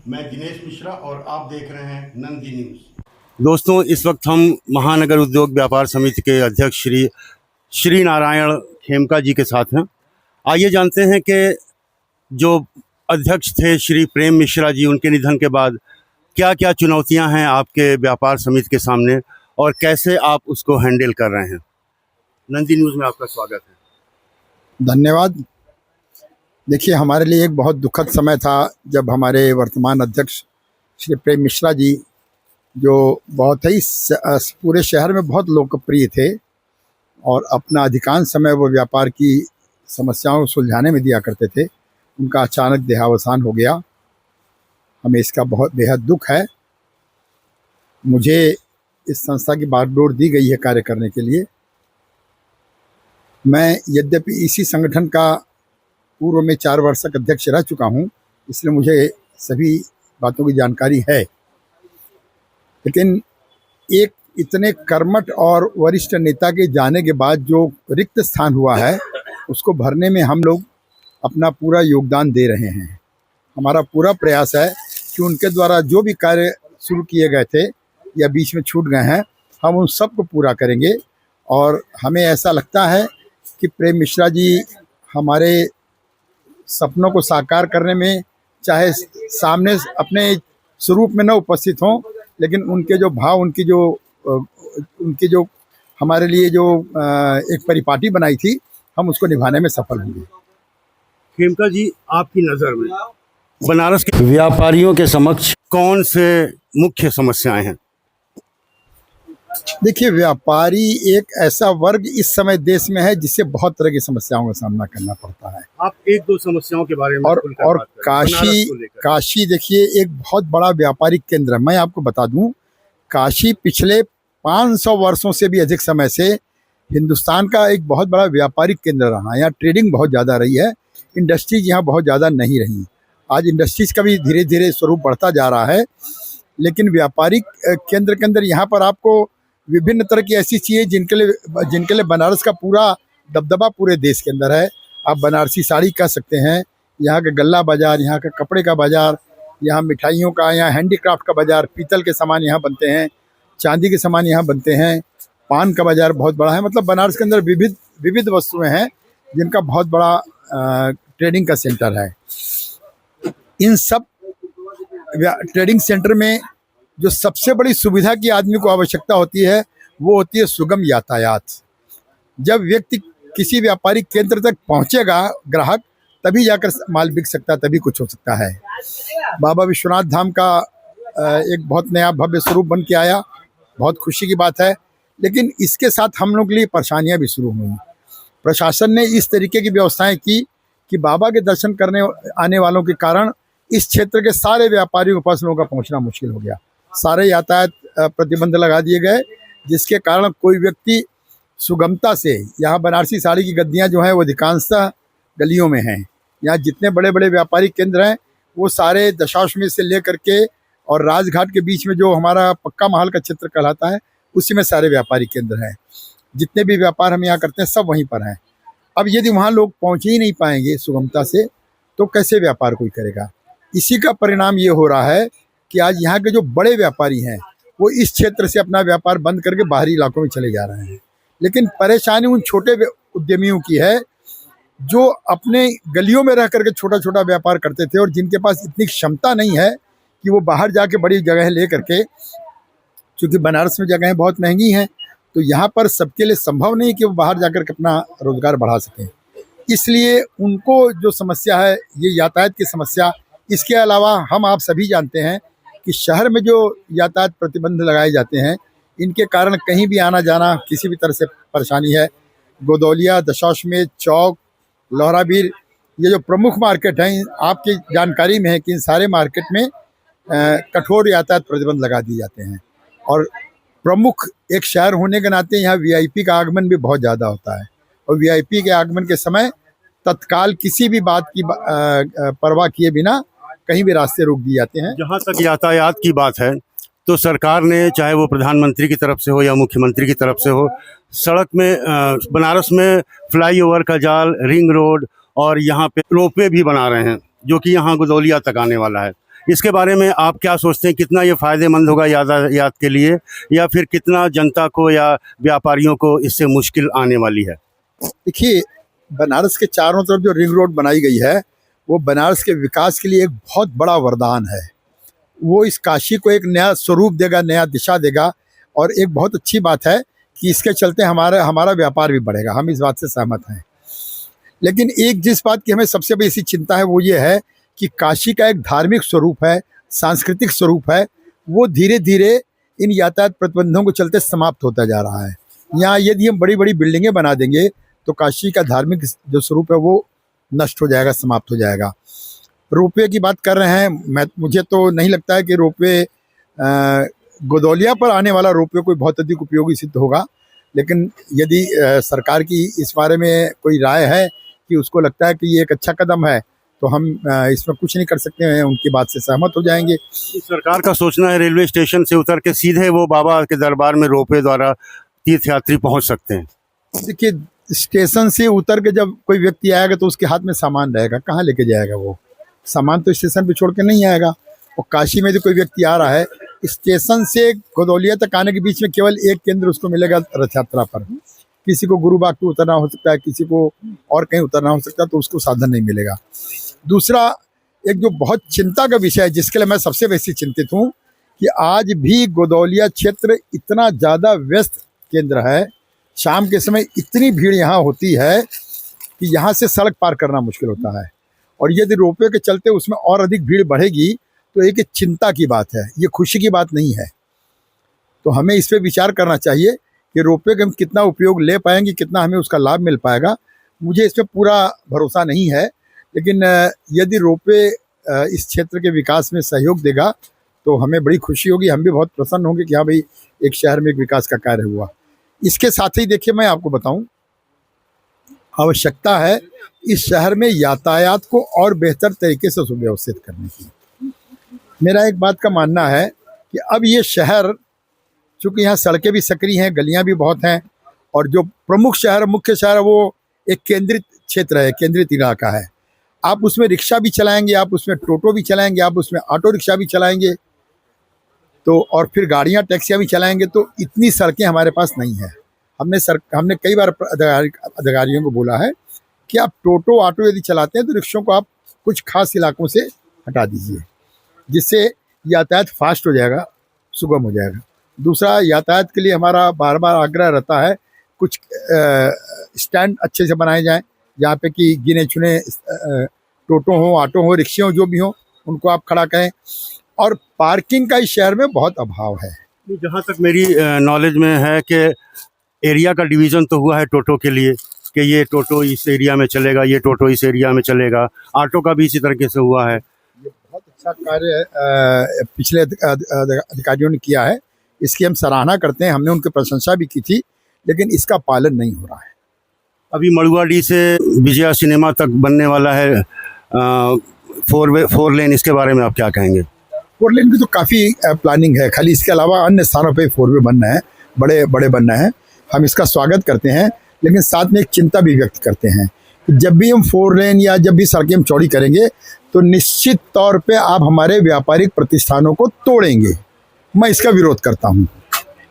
मैं दिनेश मिश्रा और आप देख रहे हैं नंदी न्यूज़। दोस्तों, इस वक्त हम महानगर उद्योग व्यापार समिति के अध्यक्ष श्री नारायण खेमका जी के साथ हैं। आइए जानते हैं कि जो अध्यक्ष थे श्री प्रेम मिश्रा जी, उनके निधन के बाद क्या क्या चुनौतियां हैं आपके व्यापार समिति के सामने और कैसे आप उसको हैंडल कर रहे हैं। नंदी न्यूज़ में आपका स्वागत है। धन्यवाद। देखिए, हमारे लिए एक बहुत दुखद समय था जब हमारे वर्तमान अध्यक्ष श्री प्रेम मिश्रा जी, जो बहुत ही पूरे शहर में बहुत लोकप्रिय थे और अपना अधिकांश समय वो व्यापार की समस्याओं को सुलझाने में दिया करते थे, उनका अचानक देहावसान हो गया। हमें इसका बहुत बेहद दुख है। मुझे इस संस्था की बागडोर दी गई है कार्य करने के लिए। मैं यद्यपि इसी संगठन का पूर्व में 4 वर्ष तक अध्यक्ष रह चुका हूं, इसलिए मुझे सभी बातों की जानकारी है, लेकिन एक इतने कर्मठ और वरिष्ठ नेता के जाने के बाद जो रिक्त स्थान हुआ है, उसको भरने में हम लोग अपना पूरा योगदान दे रहे हैं। हमारा पूरा प्रयास है कि उनके द्वारा जो भी कार्य शुरू किए गए थे या बीच में छूट गए हैं, हम उन सब को पूरा करेंगे। और हमें ऐसा लगता है कि प्रेम मिश्रा जी हमारे सपनों को साकार करने में, चाहे सामने अपने स्वरूप में न उपस्थित हों, लेकिन उनके जो भाव, उनकी जो हमारे लिए जो एक परिपाटी बनाई थी, हम उसको निभाने में सफल होंगे। खेमका जी, आपकी नज़र में बनारस के व्यापारियों के समक्ष कौन से मुख्य समस्याएं हैं? देखिए, व्यापारी एक ऐसा वर्ग इस समय देश में है जिससे बहुत तरह की समस्याओं का सामना करना पड़ता है। आप 1-2 समस्याओं के बारे में और काशी देखिए, एक बहुत बड़ा व्यापारिक केंद्र है। मैं आपको बता दूं, काशी पिछले 500 वर्षों से भी अधिक समय से हिंदुस्तान का एक बहुत बड़ा व्यापारिक केंद्र रहा है। यहाँ ट्रेडिंग बहुत ज़्यादा रही है, इंडस्ट्रीज यहाँ बहुत ज़्यादा नहीं रही। आज इंडस्ट्रीज का भी धीरे धीरे स्वरूप बढ़ता जा रहा है, लेकिन व्यापारिक केंद्र के अंदर यहाँ पर आपको विभिन्न तरह की ऐसी चीज़ें जिनके लिए बनारस का पूरा दबदबा पूरे देश के अंदर है। आप बनारसी साड़ी कह सकते हैं, यहाँ का गल्ला बाज़ार, यहाँ का कपड़े का बाज़ार, यहाँ मिठाइयों का, यहाँ हैंडीक्राफ्ट का बाज़ार, पीतल के सामान यहाँ बनते हैं, चांदी के सामान यहाँ बनते हैं, पान का बाज़ार बहुत बड़ा है। मतलब बनारस के अंदर विविध वस्तुएं हैं जिनका बहुत बड़ा ट्रेडिंग का सेंटर है। इन सब ट्रेडिंग सेंटर में जो सबसे बड़ी सुविधा की आदमी को आवश्यकता होती है, वो होती है सुगम यातायात। जब व्यक्ति किसी व्यापारिक केंद्र तक पहुंचेगा, ग्राहक, तभी जाकर माल बिक सकता है, तभी कुछ हो सकता है। बाबा विश्वनाथ धाम का एक बहुत नया भव्य स्वरूप बन के आया, बहुत खुशी की बात है। लेकिन इसके साथ हम लोग के लिए परेशानियां भी शुरू हुई। प्रशासन ने इस तरीके की व्यवस्थाएं की कि बाबा के दर्शन करने आने वालों के कारण इस क्षेत्र के सारे व्यापारियों के पास लोगों का पहुंचना मुश्किल हो गया। सारे यातायात प्रतिबंध लगा दिए गए, जिसके कारण कोई व्यक्ति सुगमता से, यहाँ बनारसी साड़ी की गद्दियाँ जो हैं वो अधिकांशतः गलियों में हैं। यहाँ जितने बड़े बड़े व्यापारिक केंद्र हैं वो सारे दशाश्वमेध से लेकर के और राजघाट के बीच में जो हमारा पक्का महल का क्षेत्र कहलाता है, उसी में सारे व्यापारिक केंद्र हैं। जितने भी व्यापार हम यहाँ करते हैं सब वहीं पर हैं। अब यदि वहाँ लोग पहुँच ही नहीं पाएंगे सुगमता से, तो कैसे व्यापार कोई करेगा? इसी का परिणाम ये हो रहा है कि आज यहाँ के जो बड़े व्यापारी हैं वो इस क्षेत्र से अपना व्यापार बंद करके बाहरी इलाकों में चले जा रहे हैं। लेकिन परेशानी उन छोटे उद्यमियों की है जो अपने गलियों में रह करके छोटा छोटा व्यापार करते थे और जिनके पास इतनी क्षमता नहीं है कि वो बाहर जाके बड़ी जगह ले करके, चूँकि बनारस में जगहें बहुत महंगी हैं, तो यहाँ पर सबके लिए संभव नहीं कि वो बाहर जाकर के अपना रोजगार बढ़ा सकें। इसलिए उनको जो समस्या है, ये यातायात की समस्या। इसके अलावा हम आप सभी जानते हैं कि शहर में जो यातायात प्रतिबंध लगाए जाते हैं, इनके कारण कहीं भी आना जाना किसी भी तरह से परेशानी है। गोदौलिया, दशाश्वमेध चौक, लोहराबीर, ये जो प्रमुख मार्केट हैं, आपकी जानकारी में है कि इन सारे मार्केट में कठोर यातायात प्रतिबंध लगा दिए जाते हैं। और प्रमुख एक शहर होने के नाते यहाँ वीआईपी का आगमन भी बहुत ज़्यादा होता है, और वीआईपी के आगमन के समय तत्काल किसी भी बात की परवाह किए बिना कहीं भी रास्ते रोक दिए जाते हैं। जहाँ तक यातायात की बात है, तो सरकार ने, चाहे वो प्रधानमंत्री की तरफ से हो या मुख्यमंत्री की तरफ से हो, सड़क में बनारस में फ्लाईओवर का जाल, रिंग रोड और यहाँ पे रोपवे भी बना रहे हैं, जो कि यहाँ गोदौलिया तक आने वाला है। इसके बारे में आप क्या सोचते हैं, कितना ये फ़ायदेमंद होगा यातायात के लिए, या फिर कितना जनता को या व्यापारियों को इससे मुश्किल आने वाली है? देखिए, बनारस के चारों तरफ जो रिंग रोड बनाई गई है वो बनारस के विकास के लिए एक बहुत बड़ा वरदान है। वो इस काशी को एक नया स्वरूप देगा, नया दिशा देगा। और एक बहुत अच्छी बात है कि इसके चलते हमारा व्यापार भी बढ़ेगा, हम इस बात से सहमत हैं। लेकिन एक जिस बात की हमें सबसे बेसी चिंता है वो ये है कि काशी का एक धार्मिक स्वरूप है, सांस्कृतिक स्वरूप है, वो धीरे धीरे इन यातायात प्रतिबंधों के चलते समाप्त होता जा रहा है। यहाँ यदि हम बड़ी बड़ी बिल्डिंगें बना देंगे तो काशी का धार्मिक जो स्वरूप है वो नष्ट हो जाएगा, समाप्त हो जाएगा। रोपवे की बात कर रहे हैं, मुझे तो नहीं लगता है कि रोपवे गोदौलिया पर आने वाला रोपवे कोई बहुत अधिक उपयोगी सिद्ध होगा। लेकिन यदि सरकार की इस बारे में कोई राय है कि उसको लगता है कि ये एक अच्छा कदम है तो हम इसमें कुछ नहीं कर सकते हैं, उनकी बात से सहमत हो जाएंगे। सरकार का सोचना है रेलवे स्टेशन से उतर के सीधे वो बाबा के दरबार में रोपवे द्वारा तीर्थयात्री पहुंच सकते हैं। देखिए, स्टेशन से उतर के जब कोई व्यक्ति आएगा तो उसके हाथ में सामान रहेगा, कहाँ लेके जाएगा? वो सामान तो स्टेशन पे छोड़ के नहीं आएगा। और काशी में जो कोई व्यक्ति आ रहा है, स्टेशन से गोदौलिया तक आने के बीच में केवल एक केंद्र उसको मिलेगा रथ यात्रा पर। किसी को गुरुबाग पे उतरना हो सकता है, किसी को और कहीं उतरना हो सकता है, तो उसको साधन नहीं मिलेगा। दूसरा, एक जो बहुत चिंता का विषय है जिसके लिए मैं सबसे बेसी चिंतित हूँ कि आज भी गोदौलिया क्षेत्र इतना ज़्यादा व्यस्त केंद्र है, शाम के समय इतनी भीड़ यहाँ होती है कि यहाँ से सड़क पार करना मुश्किल होता है। और यदि रोपवे के चलते उसमें और अधिक भीड़ बढ़ेगी तो एक चिंता की बात है, ये खुशी की बात नहीं है। तो हमें इस पर विचार करना चाहिए कि रोपवे का हम कितना उपयोग ले पाएंगे, कितना हमें उसका लाभ मिल पाएगा। मुझे इस पर पूरा भरोसा नहीं है, लेकिन यदि रोपवे इस क्षेत्र के विकास में सहयोग देगा तो हमें बड़ी खुशी होगी, हम भी बहुत प्रसन्न होंगे कि हाँ भाई, एक शहर में एक विकास का कार्य हुआ। इसके साथ ही देखिए, मैं आपको बताऊं, आवश्यकता है इस शहर में यातायात को और बेहतर तरीके से सुव्यवस्थित करने की। मेरा एक बात का मानना है कि अब ये शहर, चूँकि यहाँ सड़कें भी सकरी हैं, गलियाँ भी बहुत हैं, और जो प्रमुख शहर, मुख्य शहर, वो एक केंद्रित क्षेत्र है, केंद्रित इलाका है। आप उसमें रिक्शा भी चलाएंगे, आप उसमें टोटो भी चलाएंगे, आप उसमें ऑटो रिक्शा भी चलाएंगे, तो और फिर गाड़ियाँ, टैक्सियाँ भी चलाएंगे, तो इतनी सड़कें हमारे पास नहीं है। हमने कई बार अधिकारियों को बोला है कि आप टोटो, ऑटो यदि चलाते हैं तो रिक्शों को आप कुछ खास इलाकों से हटा दीजिए, जिससे यातायात फास्ट हो जाएगा, सुगम हो जाएगा। दूसरा, यातायात के लिए हमारा बार बार आग्रह रहता है कुछ स्टैंड अच्छे से बनाए जाएं, जहाँ पे कि गिने चुने टोटो हो, ऑटो हो, रिक्शे हो, जो भी हो, उनको आप खड़ा करें। और पार्किंग का इस शहर में बहुत अभाव है। जहाँ तक मेरी नॉलेज में है कि एरिया का डिवीज़न तो हुआ है टोटो के लिए कि ये टोटो इस एरिया में चलेगा, ये टोटो इस एरिया में चलेगा। ऑटो का भी इसी तरीके से हुआ है। ये बहुत अच्छा कार्य पिछले अधिकारियों ने किया है, इसकी हम सराहना करते हैं, हमने उनकी प्रशंसा भी की थी, लेकिन इसका पालन नहीं हो रहा है। अभी मड़ुआडीह से विजया सिनेमा तक बनने वाला है 4 लेन, इसके बारे में आप क्या कहेंगे? 4 लेन की तो काफ़ी प्लानिंग है, खाली इसके अलावा अन्य स्थानों पे 4 वे बनना है, बड़े बड़े बनना है। हम इसका स्वागत करते हैं, लेकिन साथ में एक चिंता भी व्यक्त करते हैं कि जब भी हम 4 लेन या जब भी सड़कें हम चौड़ी करेंगे तो निश्चित तौर पे आप हमारे व्यापारिक प्रतिष्ठानों को तोड़ेंगे। मैं इसका विरोध करता हूँ।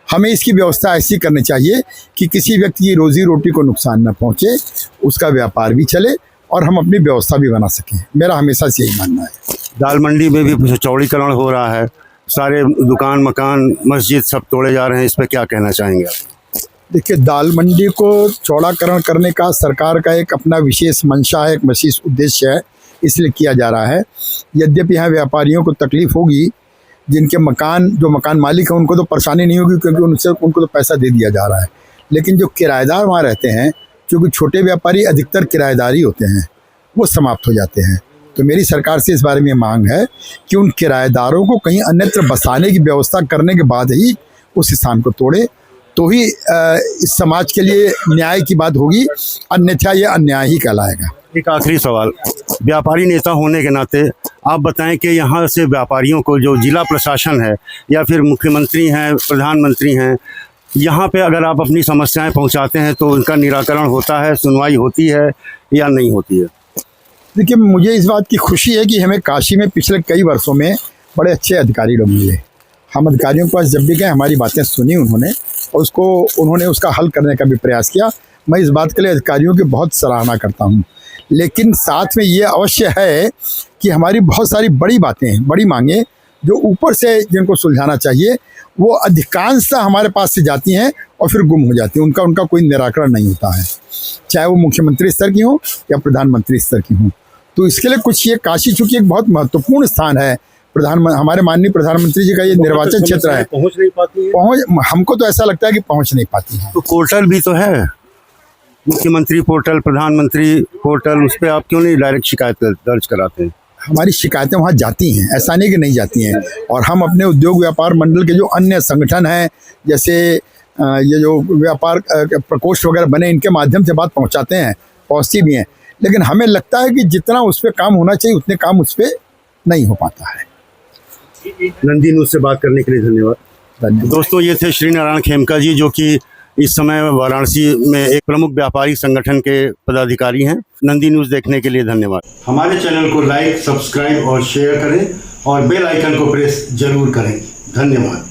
हमें इसकी व्यवस्था ऐसी करनी चाहिए कि किसी व्यक्ति की रोजी रोटी को नुकसान न पहुँचे, उसका व्यापार भी चले और हम अपनी व्यवस्था भी बना सकें। मेरा हमेशा से यही मानना है। दाल मंडी में भी चौड़ीकरण हो रहा है, सारे दुकान, मकान, मस्जिद सब तोड़े जा रहे हैं, इस पर क्या कहना चाहेंगे आप? देखिए, दाल मंडी को चौड़ाकरण करने का सरकार का एक अपना विशेष मंशा है, एक विशेष उद्देश्य है, इसलिए किया जा रहा है। यद्यपि यहाँ व्यापारियों को तकलीफ होगी, जिनके जो मकान मालिक हैं उनको तो परेशानी नहीं होगी क्योंकि उनको तो पैसा दे दिया जा रहा है, लेकिन जो किराएदार वहाँ रहते हैं, क्योंकि छोटे व्यापारी अधिकतर किराएदारी होते हैं, वो समाप्त हो जाते हैं। तो मेरी सरकार से इस बारे में मांग है कि उन किराएदारों को कहीं अन्यत्र बसाने की व्यवस्था करने के बाद ही उस स्थान को तोड़े, तो ही इस समाज के लिए न्याय की बात होगी, अन्यथा ये अन्याय ही कहलाएगा। एक आखिरी सवाल, व्यापारी नेता होने के नाते आप बताएं कि यहाँ से व्यापारियों को जो जिला प्रशासन है या फिर मुख्यमंत्री हैं, प्रधानमंत्री हैं, यहाँ पे अगर आप अपनी समस्याएं पहुँचाते हैं तो उनका निराकरण होता है, सुनवाई होती है या नहीं होती है? देखिए, मुझे इस बात की खुशी है कि हमें काशी में पिछले कई वर्षों में बड़े अच्छे अधिकारी लोग मिले। हम अधिकारियों के पास जब भी गए हमारी बातें सुनी उन्होंने, और उन्होंने उसका हल करने का भी प्रयास किया। मैं इस बात के लिए अधिकारियों की बहुत सराहना करता हूँ। लेकिन साथ में ये अवश्य है कि हमारी बहुत सारी बड़ी बातें, बड़ी मांगें जो ऊपर से जिनको सुलझाना चाहिए, वो अधिकांशतः हमारे पास से जाती हैं और फिर गुम हो जाती हैं। उनका कोई निराकरण नहीं होता है, चाहे वो मुख्यमंत्री स्तर की हो या प्रधानमंत्री स्तर की हो। तो इसके लिए कुछ, ये काशी चूँकि एक बहुत महत्वपूर्ण स्थान है, हमारे माननीय प्रधानमंत्री जी का ये निर्वाचन क्षेत्र है, पहुंच नहीं पाती है। हमको तो ऐसा लगता है कि पहुंच नहीं पाती है। तो पोर्टल भी तो है, मुख्यमंत्री पोर्टल, प्रधानमंत्री पोर्टल, उस पर आप क्यों नहीं डायरेक्ट शिकायत दर्ज कराते हैं? हमारी शिकायतें वहाँ जाती हैं, ऐसा नहीं कि नहीं जाती हैं। और हम अपने उद्योग व्यापार मंडल के जो अन्य संगठन हैं, जैसे ये जो व्यापार प्रकोष्ठ वगैरह बने, इनके माध्यम से बात पहुँचाते हैं, पहुँचती भी हैं। लेकिन हमें लगता है कि जितना उस पर काम होना चाहिए उतने काम उस पर नहीं हो पाता है। नंदी न्यूज़ से बात करने के लिए धन्यवाद। दोस्तों, ये थे श्री नारायण खेमका जी, जो कि इस समय वाराणसी में एक प्रमुख व्यापारी संगठन के पदाधिकारी हैं। नंदी न्यूज़ देखने के लिए धन्यवाद। हमारे चैनल को लाइक, सब्सक्राइब और शेयर करें और बेल आइकन को प्रेस जरूर करें। धन्यवाद।